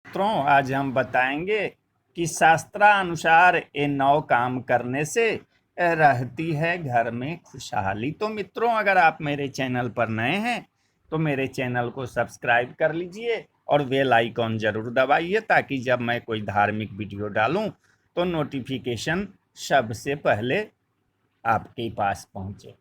मित्रों, आज हम बताएंगे कि शास्त्रानुसार ये 9 काम करने से रहती है घर में खुशहाली। तो मित्रों, अगर आप मेरे चैनल पर नए हैं तो मेरे चैनल को सब्सक्राइब कर लीजिए और बेल आइकॉन जरूर दबाइए, ताकि जब मैं कोई धार्मिक वीडियो डालूं तो नोटिफिकेशन सबसे पहले आपके पास पहुंचे।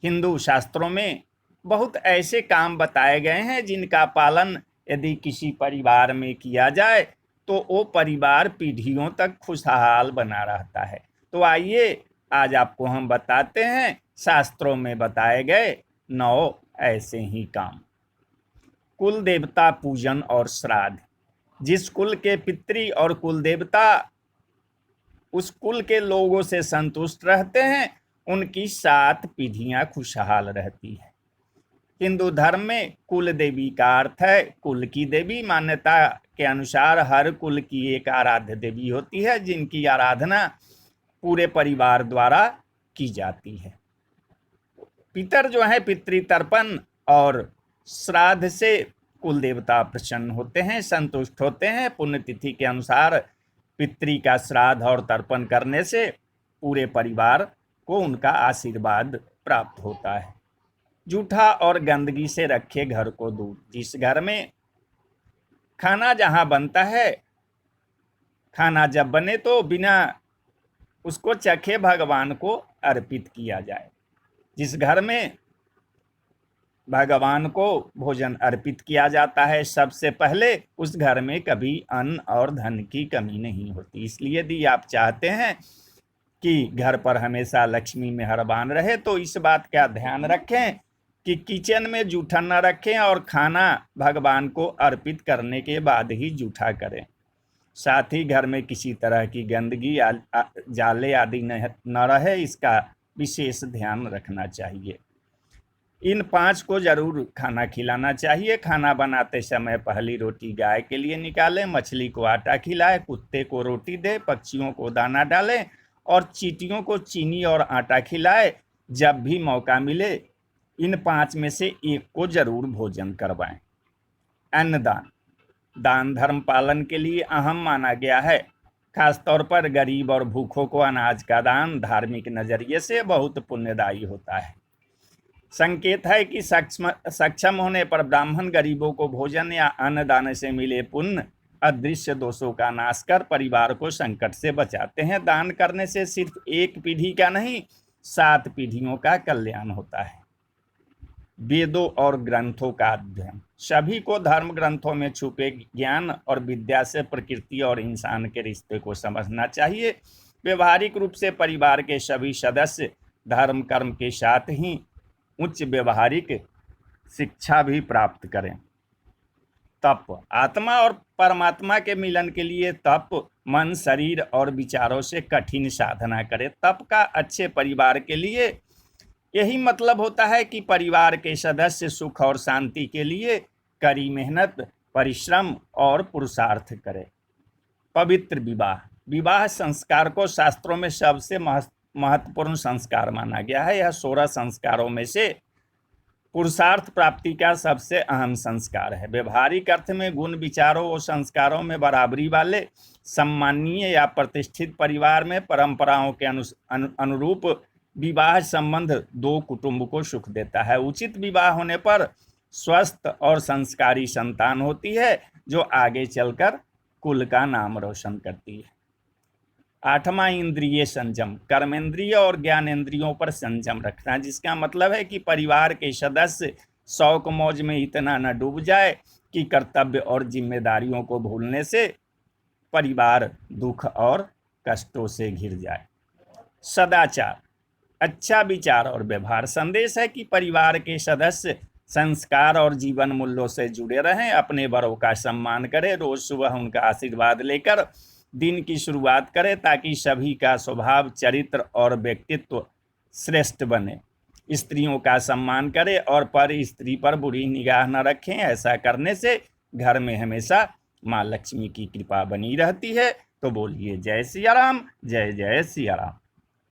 हिंदू शास्त्रों में बहुत ऐसे काम बताए गए हैं जिनका पालन यदि किसी परिवार में किया जाए तो वो परिवार पीढ़ियों तक खुशहाल बना रहता है। तो आइए आज आपको हम बताते हैं शास्त्रों में बताए गए 9 ऐसे ही काम। कुल देवता पूजन और श्राद्ध। जिस कुल के पितृ और कुल देवता उस कुल के लोगों से संतुष्ट रहते हैं, उनकी 7 पीढ़ियां खुशहाल रहती है। हिंदू धर्म में कुल देवी का अर्थ है कुल की देवी। मान्यता के अनुसार हर कुल की एक आराध्य देवी होती है, जिनकी आराधना पूरे परिवार द्वारा की जाती है। पितर जो है पितृतर्पण और श्राद्ध से कुल देवता प्रसन्न होते हैं, संतुष्ट होते हैं। पुण्यतिथि के अनुसार पितृ का श्राद्ध और तर्पण करने से पूरे परिवार को उनका आशीर्वाद प्राप्त होता है। जूठा और गंदगी से रखे घर को दूर। जिस घर में खाना जहां बनता है, खाना जब बने तो बिना उसको चखे भगवान को अर्पित किया जाए। जिस घर में भगवान को भोजन अर्पित किया जाता है, सबसे पहले उस घर में कभी अन्न और धन की कमी नहीं होती। इसलिए यदि आप चाहते हैं कि घर पर हमेशा लक्ष्मी मेहरबान रहे तो इस बात का ध्यान रखें कि किचन में जूठा न रखें और खाना भगवान को अर्पित करने के बाद ही जूठा करें। साथ ही घर में किसी तरह की गंदगी जाले आदि न रहे, इसका विशेष ध्यान रखना चाहिए। इन 5 को जरूर खाना खिलाना चाहिए। खाना बनाते समय पहली रोटी गाय के लिए निकालें, मछली को आटा खिलाएं, कुत्ते को रोटी दें, पक्षियों को दाना डालें और चींटियों को चीनी और आटा खिलाएं। जब भी मौका मिले इन 5 में से एक को जरूर भोजन करवाएं। अन्नदान दान धर्म पालन के लिए अहम माना गया है। खासतौर पर गरीब और भूखों को अनाज का दान धार्मिक नजरिए से बहुत पुण्यदायी होता है। संकेत है कि सक्षम होने पर ब्राह्मण गरीबों को भोजन या अन्न दान से मिले पुण्य अदृश्य दोषों का नाश कर परिवार को संकट से बचाते हैं। दान करने से सिर्फ एक पीढ़ी का नहीं, 7 पीढ़ियों का कल्याण होता है। वेदों और ग्रंथों का अध्ययन। सभी को धर्म ग्रंथों में छुपे ज्ञान और विद्या से प्रकृति और इंसान के रिश्ते को समझना चाहिए। व्यवहारिक रूप से परिवार के सभी सदस्य धर्म कर्म के साथ ही उच्च व्यवहारिक शिक्षा भी प्राप्त करें। तप आत्मा और परमात्मा के मिलन के लिए तप मन, शरीर और विचारों से कठिन साधना करें। तप का अच्छे परिवार के लिए यही मतलब होता है कि परिवार के सदस्य सुख और शांति के लिए कड़ी मेहनत, परिश्रम और पुरुषार्थ करें। पवित्र विवाह विवाह संस्कार को शास्त्रों में सबसे महत्वपूर्ण संस्कार माना गया है। यह 16 संस्कारों में से पुरुषार्थ प्राप्ति का सबसे अहम संस्कार है। व्यवहारिक अर्थ में गुण विचारों और संस्कारों में बराबरी वाले सम्माननीय या प्रतिष्ठित परिवार में परंपराओं के अनुरूप विवाह संबंध 2 कुटुंब को सुख देता है। उचित विवाह होने पर स्वस्थ और संस्कारी संतान होती है, जो आगे चलकर कुल का नाम रोशन करती है। 8वां इंद्रिय संयम कर्मेंद्रिय और ज्ञानेंद्रियों पर संयम रखना, जिसका मतलब है कि परिवार के सदस्य शौक मौज में इतना न डूब जाए कि कर्तव्य और जिम्मेदारियों को भूलने से परिवार दुख और कष्टों से घिर जाए। सदाचार अच्छा विचार और व्यवहार संदेश है कि परिवार के सदस्य संस्कार और जीवन मूल्यों से जुड़े रहें, अपने बड़ों का सम्मान करें, रोज सुबह उनका आशीर्वाद लेकर दिन की शुरुआत करें, ताकि सभी का स्वभाव, चरित्र और व्यक्तित्व श्रेष्ठ बने। स्त्रियों का सम्मान करें और पर स्त्री पर बुरी निगाह न रखें। ऐसा करने से घर में हमेशा माँ लक्ष्मी की कृपा बनी रहती है। तो बोलिए जय सिया राम, जय जय सिया राम।